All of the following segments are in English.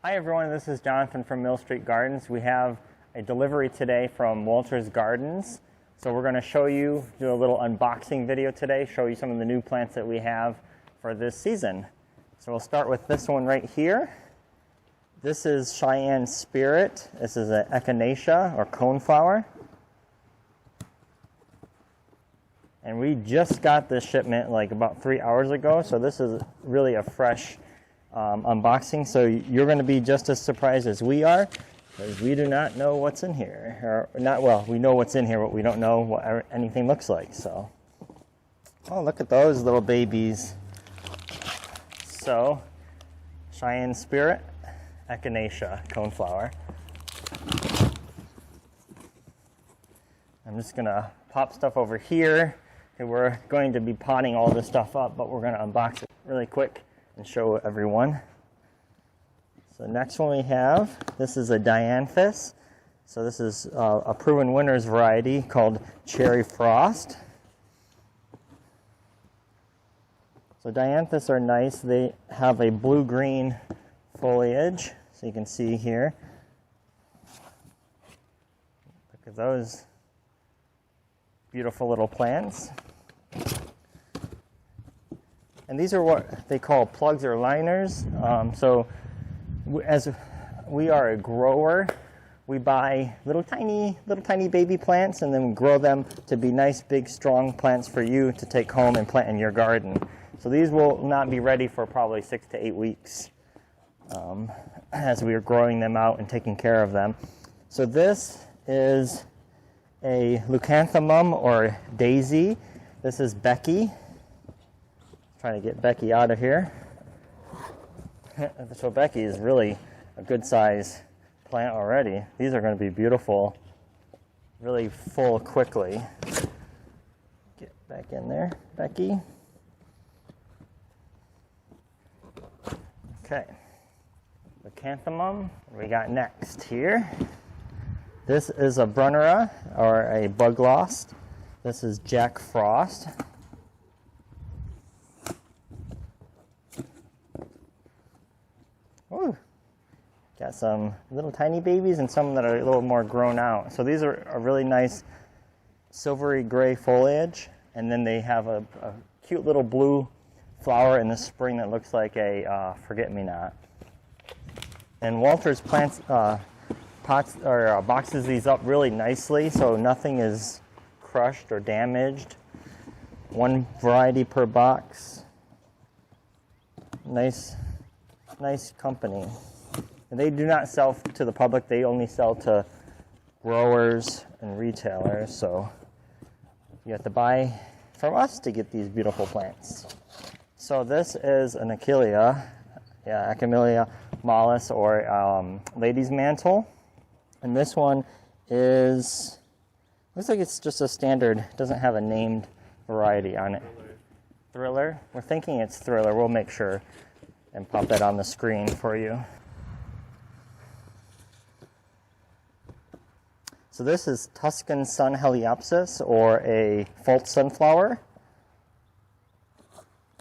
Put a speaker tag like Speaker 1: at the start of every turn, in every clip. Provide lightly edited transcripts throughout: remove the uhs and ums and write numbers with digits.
Speaker 1: Hi everyone, this is Jonathan from Mill Street Gardens. We have a delivery today from Walter's Gardens. So we're going to show you, do a little unboxing video today, show you some of the new plants that we have for this season. So we'll start with this one right here. This is Cheyenne Spirit. This is an echinacea or coneflower. And we just got this shipment like about 3 hours ago, so this is really a fresh unboxing. So you're going to be just as surprised as we are, because we do not know what's in here. Or not, well, we know what's in here, but we don't know what anything looks like. So, oh, look at those little babies. So, Cheyenne Spirit, echinacea, coneflower. I'm just going to pop stuff over here. We're going to be potting all this stuff up, but we're going to unbox it really quick and show everyone. So next one we have, this is a Dianthus. So this is a proven winner's variety called Cherry Frost. So Dianthus are nice. They have a blue-green foliage, so you can see here. Look at those beautiful little plants. And these are what they call plugs or liners. As we are a grower, we buy little tiny baby plants and then we grow them to be nice, big, strong plants for you to take home and plant in your garden. So these will not be ready for probably 6 to 8 weeks as we are growing them out and taking care of them. So this is a Lucyanthemum or Daisy. This is Becky. Trying to get Becky out of here. So Becky is really a good size plant already. These are going to be beautiful, really full quickly. Get back in there, Becky. Okay. Lucyanthemum, what do we got next here? This is a Brunnera, or a bug lost. This is Jack Frost. Ooh. Got some little tiny babies and some that are a little more grown out. So these are a really nice silvery gray foliage, and then they have a cute little blue flower in the spring that looks like a forget-me-not. And Walter's plants boxes these up really nicely, so nothing is crushed or damaged. One variety per box. Nice company. And they do not sell to the public. They only sell to growers and retailers. So you have to buy from us to get these beautiful plants. So this is an Camellia Mollus, or lady's mantle. And this one looks like it's just a standard, doesn't have a named variety on it. Thriller? We're thinking it's Thriller. We'll make sure and pop that on the screen for you. So this is Tuscan Sun Heliopsis, or a false sunflower.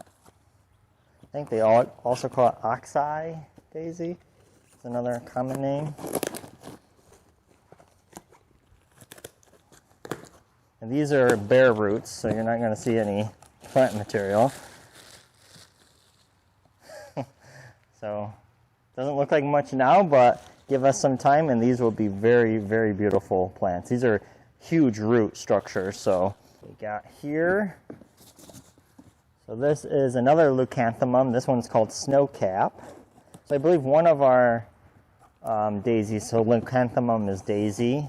Speaker 1: I think they also call it Oxeye Daisy. It's another common name. And these are bare roots, so you're not going to see any plant material. So, doesn't look like much now, but give us some time and these will be very, very beautiful plants. These are huge root structures. So, we got here. So this is another Lucyanthemum. This one's called Snowcap. So I believe one of our daisies, so Lymphanthemum is Daisy.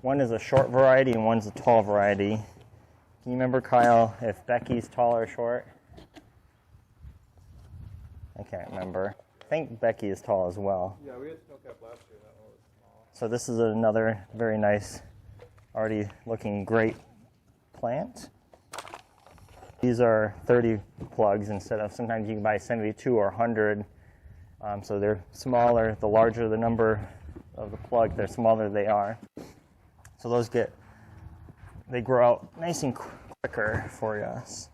Speaker 1: One is a short variety and one's a tall variety. Can you remember, Kyle, if Becky's tall or short? I can't remember. I think Becky is tall as well.
Speaker 2: Yeah, we had Snowcap last year. That one was small.
Speaker 1: So this is another very nice, already looking great plant. These are 30 plugs instead of, sometimes you can buy 72 or 100. So they're smaller. The larger the number of the plug, the smaller they are. So those they grow out nice and quicker for us.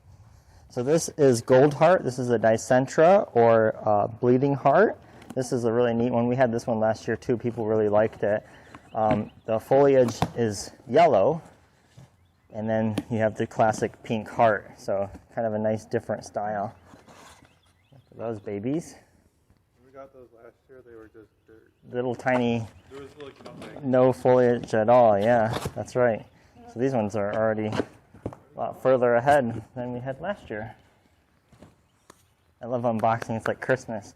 Speaker 1: So this is Gold Heart. This is a Dicentra, or bleeding heart. This is a really neat one. We had this one last year too. People really liked it. The foliage is yellow, and then you have the classic pink heart. So kind of a nice different style. Those babies.
Speaker 2: When we got those last year, they were just dirt.
Speaker 1: Little tiny,
Speaker 2: There was like nothing.
Speaker 1: no foliage at all. Yeah, that's right. So these ones are already a lot further ahead than we had last year. I love unboxing. It's like Christmas.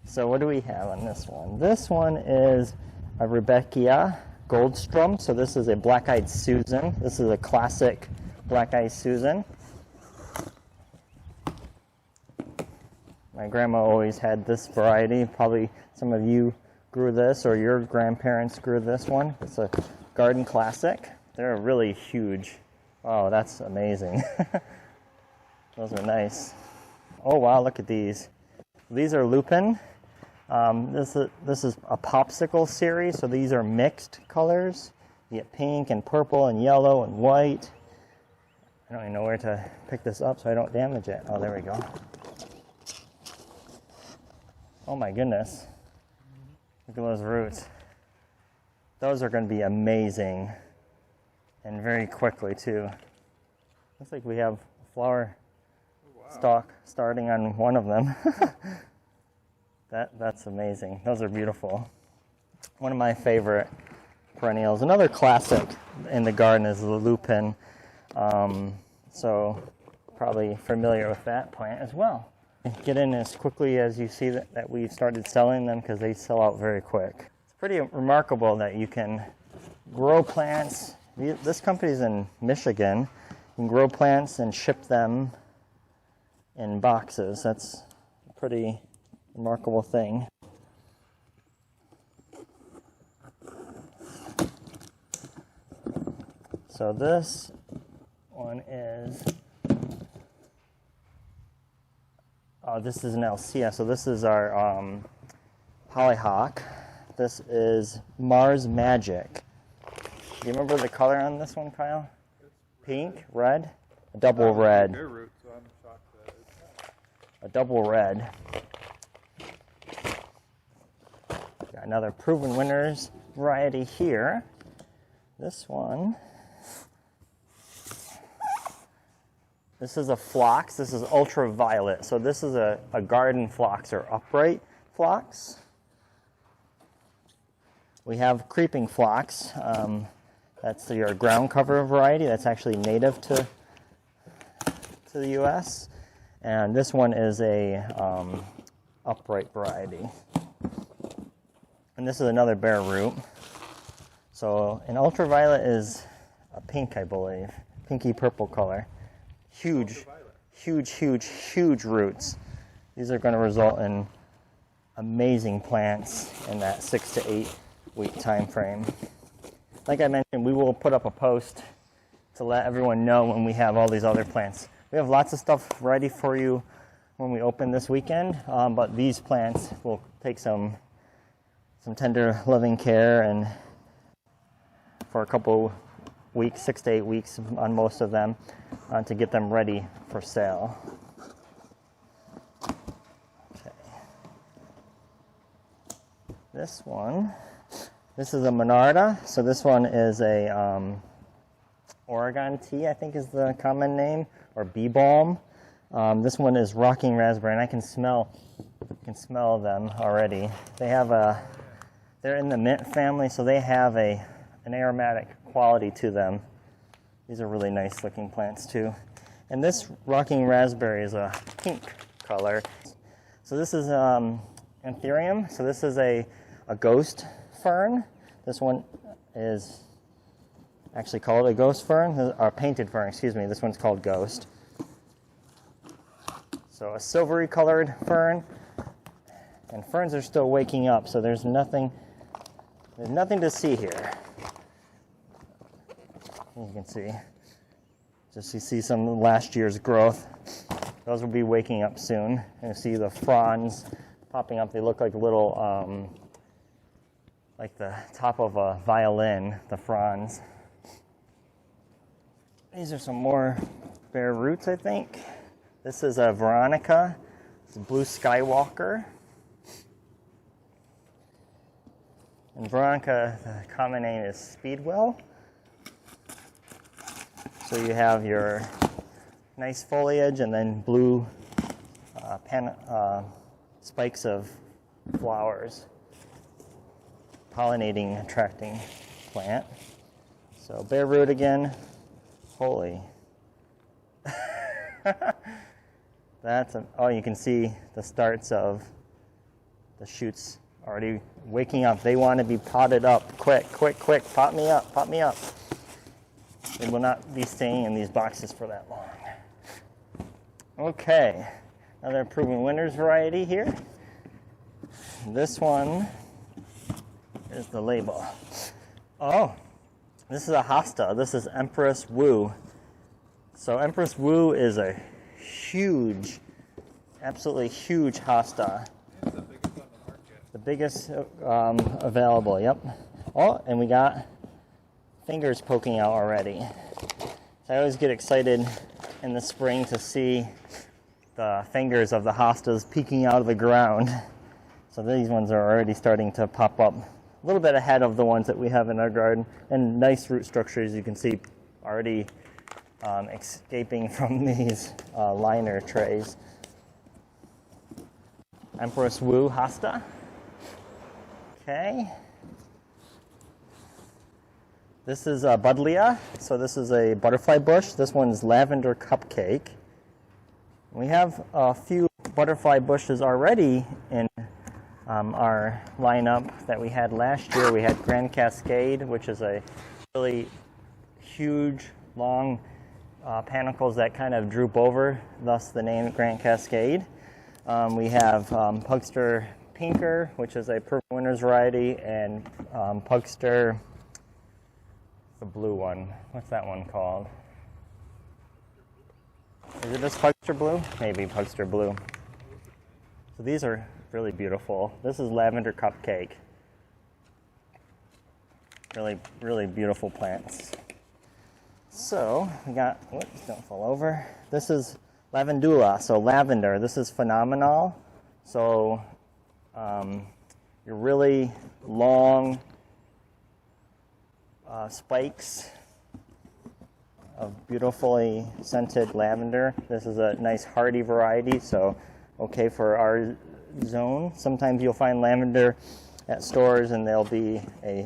Speaker 1: So what do we have on this one? This one is a Rebecca Goldstrum. So this is a black-eyed Susan. This is a classic black-eyed Susan. My grandma always had this variety. Probably some of you grew this, or your grandparents grew this one. It's a garden classic. They're really huge. Oh, that's amazing. Those are nice. Oh wow, look at these. These are lupin. This is a Popsicle Series, so these are mixed colors. You get pink and purple and yellow and white. I don't even know where to pick this up so I don't damage it. Oh, there we go. Oh my goodness. Look at those roots. Those are going to be amazing. And very quickly too. Looks like we have a flower stalk starting on one of them. That's amazing. Those are beautiful. One of my favorite perennials. Another classic in the garden is the lupin. So probably familiar with that plant as well. Get in as quickly as you see that we've started selling them, because they sell out very quick. It's pretty remarkable that you can grow plants. This company's in Michigan. You can grow plants and ship them in boxes. That's a pretty remarkable thing. So this one is, oh, this is an Alcea. So this is our Hollyhock. This is Mars Magic. Do you remember the color on this one, Kyle? Pink, red, a double red.
Speaker 2: Root, so I'm shocked that it's
Speaker 1: A double red. Got another Proven Winners variety here. This one. This is a phlox. This is ultraviolet. So this is a garden phlox, or upright phlox. We have creeping phlox. That's your ground cover variety. That's actually native to the U.S. And this one is a upright variety. And this is another bare root. So an ultraviolet is a pink, I believe. Pinky purple color. Huge, huge, huge, huge roots. These are going to result in amazing plants in that 6 to 8 week time frame. Like I mentioned, we will put up a post to let everyone know when we have all these other plants. We have lots of stuff ready for you when we open this weekend, but these plants will take some tender, loving care, and for a couple weeks, 6 to 8 weeks on most of them, to get them ready for sale. Okay. This one, this is a Monarda. So this one is a Oregon tea, I think is the common name, or bee balm. This one is rocking raspberry, and I can smell them already. They're in the mint family, so they have an aromatic quality to them. These are really nice looking plants too. And this rocking raspberry is a pink color. So this is Anthurium. So this is a ghost fern. This one is actually called a ghost fern, or painted fern, excuse me. This one's called ghost. So a silvery colored fern. And ferns are still waking up, so there's nothing to see here. You can see, just you see some last year's growth. Those will be waking up soon. And you see the fronds popping up. They look like little, like the top of a violin, the fronds. These are some more bare roots, I think. This is a Veronica. It's a blue skywalker. In Veronica, the common name is Speedwell. So you have your nice foliage and then blue spikes of flowers, pollinating, attracting plant. So bare root again. Holy. Oh, you can see the starts of the shoots already waking up. They want to be potted up. Quick, quick, quick. Pot me up, pot me up. They will not be staying in these boxes for that long. Okay, another proven winners variety here. This one is the label. Oh, this is a Hasta. This is Empress Wu. So Empress Wu is a huge, absolutely huge Hasta.
Speaker 2: It's the biggest on the market.
Speaker 1: The biggest available, yep. Oh, and we got fingers poking out already. So I always get excited in the spring to see the fingers of the hostas peeking out of the ground. So these ones are already starting to pop up a little bit ahead of the ones that we have in our garden. And nice root structures, you can see already escaping from these liner trays. Empress Wu Hasta. Okay. This is Buddleia. So this is a butterfly bush. This one's Lavender Cupcake. We have a few butterfly bushes already in our lineup that we had last year. We had Grand Cascade, which is a really huge, long panicles that kind of droop over, thus the name Grand Cascade. We have Pugster Pinker, which is a purple winners variety, and Pugster, the blue one. What's that one called? Is it just Pugster Blue? Maybe Pugster Blue. So these are really beautiful. This is Lavender Cupcake. Really, really beautiful plants. So we got, whoops, don't fall over. This is Lavandula, so lavender. This is phenomenal. So your really long spikes of beautifully scented lavender. This is a nice hardy variety, so okay for our zone. Sometimes you'll find lavender at stores and there'll be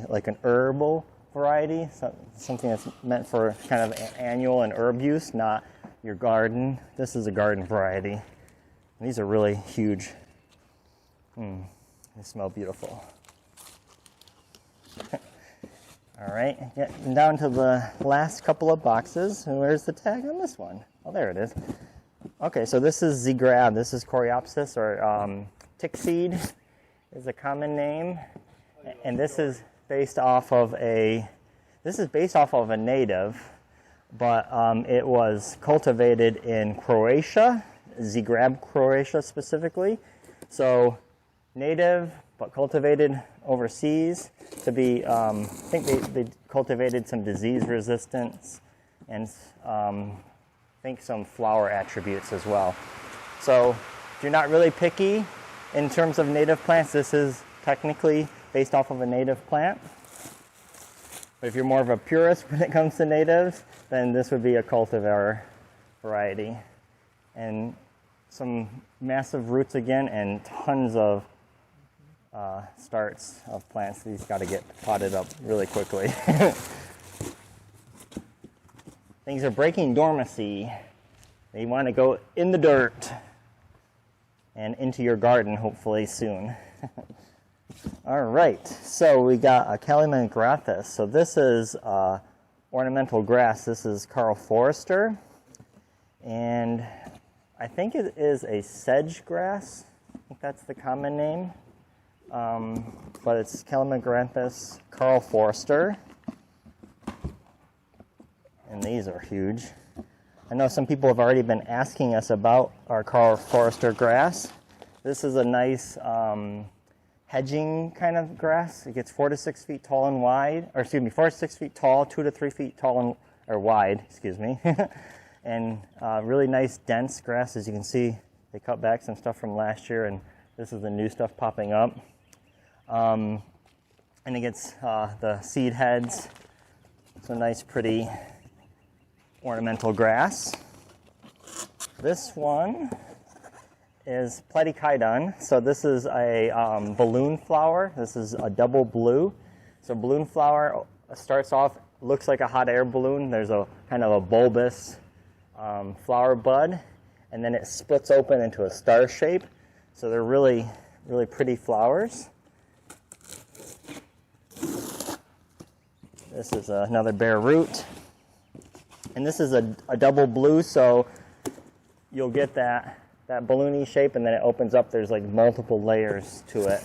Speaker 1: like an herbal variety, something that's meant for kind of annual and herb use, not your garden. This is a garden variety. And these are really huge. They smell beautiful. All right, getting down to the last couple of boxes. And where's the tag on this one? Oh, there it is. Okay, so this is Z-Grab. This is Coreopsis, or tick seed is a common name. And this is based off of a native, but it was cultivated in Croatia, Z-Grab Croatia specifically. So native, but cultivated overseas to be, I think they cultivated some disease resistance and I think some flower attributes as well. So if you're not really picky in terms of native plants, this is technically based off of a native plant. But if you're more of a purist when it comes to natives, then this would be a cultivar variety. And some massive roots again, and tons of starts of plants. These got to get potted up really quickly. Things are breaking dormancy. They want to go in the dirt and into your garden hopefully soon. All right, so we got a Camellia Granthus. So this is ornamental grass. This is Carl Forrester, and I think it is a sedge grass. I think that's the common name, but it's Camellia Granthus, Carl Forrester, and these are huge. I know some people have already been asking us about our Carl Forrester grass. This is a nice hedging kind of grass. It gets 4 to 6 feet tall and wide, or excuse me, 4 to 6 feet tall, 2 to 3 feet tall and, or wide, excuse me. And really nice dense grass. As you can see, they cut back some stuff from last year, and this is the new stuff popping up. And it gets the seed heads. So nice, pretty ornamental grass. This one is Platychidon. So this is a balloon flower. This is a double blue. So balloon flower starts off, looks like a hot air balloon. There's a kind of a bulbous flower bud, and then it splits open into a star shape. So they're really, really pretty flowers. This is another bare root. And this is a double blue, so you'll get that balloony shape, and then it opens up. There's like multiple layers to it.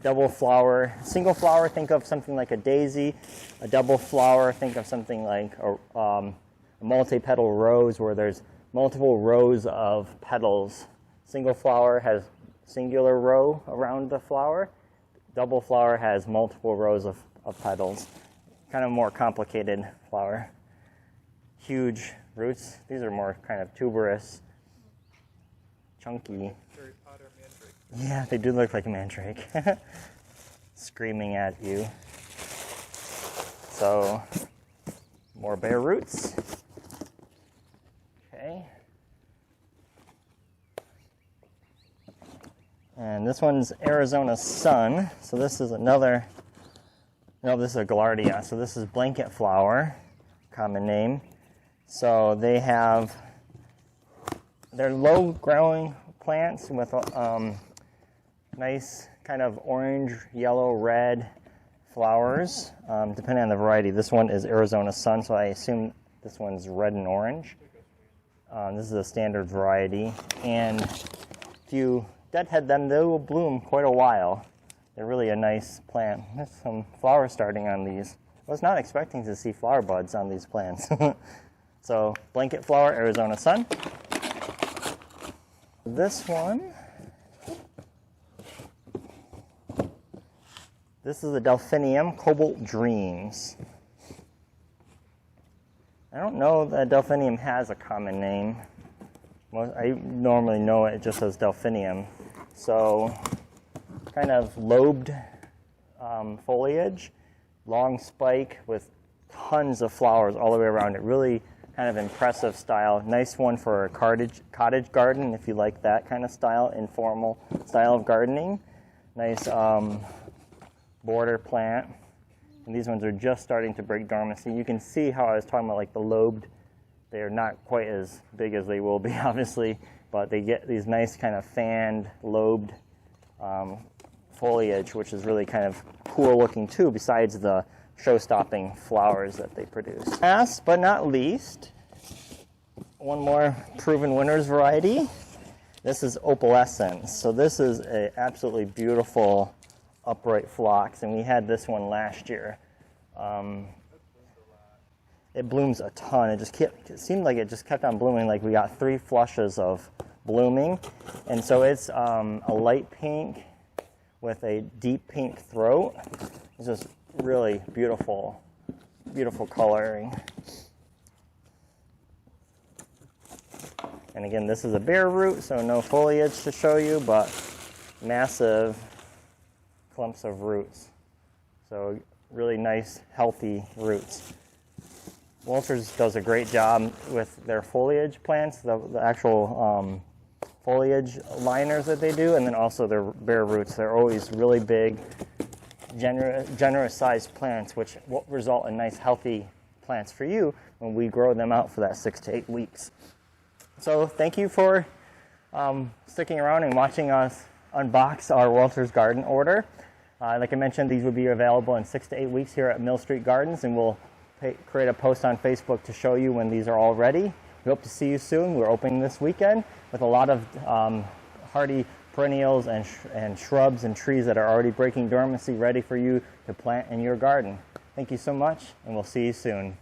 Speaker 1: Double flower, single flower, think of something like a daisy. A double flower, think of something like a multi-petal rose where there's multiple rows of petals. Single flower has singular row around the flower. Double flower has multiple rows of petals. Kind of more complicated flower. Huge roots. These are more kind of tuberous, chunky.
Speaker 2: Harry Potter mandrake.
Speaker 1: Yeah, they do look like a mandrake. Screaming at you. So, more bare roots. Okay. And this one's Arizona Sun. So this is another, no, this is a Gallardia. So this is blanket flower, common name. So they have, they're low growing plants with nice kind of orange, yellow, red flowers, depending on the variety. This one is Arizona Sun, so I assume this one's red and orange. This is a standard variety. And if you deadhead them, they will bloom quite a while. They're really a nice plant. There's some flowers starting on these. I was not expecting to see flower buds on these plants. So, blanket flower, Arizona Sun. This one, this is a Delphinium, Cobalt Dreams. I don't know that Delphinium has a common name. I normally know it just as Delphinium. So, kind of lobed foliage, long spike with tons of flowers all the way around it. Really kind of impressive style. Nice one for a cottage garden if you like that kind of style, informal style of gardening. Nice border plant. And these ones are just starting to break dormancy. You can see how I was talking about like the lobed. They're not quite as big as they will be, obviously, but they get these nice kind of fanned, lobed foliage, which is really kind of cool looking too, besides the show-stopping flowers that they produce. Last but not least, one more proven winners variety. This is Opalescence. So this is an absolutely beautiful upright phlox, and we had this one last year. It blooms a ton. It seemed like it just kept on blooming. Like we got 3 flushes of blooming, and so it's a light pink with a deep pink throat. It's just really beautiful, beautiful coloring. And again, this is a bare root, so no foliage to show you, but massive clumps of roots. So really nice, healthy roots. Walters does a great job with their foliage plants, the actual foliage liners that they do, and then also their bare roots. They're always really big, generous sized plants, which will result in nice, healthy plants for you when we grow them out for that 6 to 8 weeks. So thank you for sticking around and watching us unbox our Walters Garden order. Like I mentioned, these will be available in 6 to 8 weeks here at Mill Street Gardens, and we'll create a post on Facebook to show you when these are all ready. We hope to see you soon. We're opening this weekend with a lot of hardy perennials and shrubs and trees that are already breaking dormancy, ready for you to plant in your garden. Thank you so much, and we'll see you soon.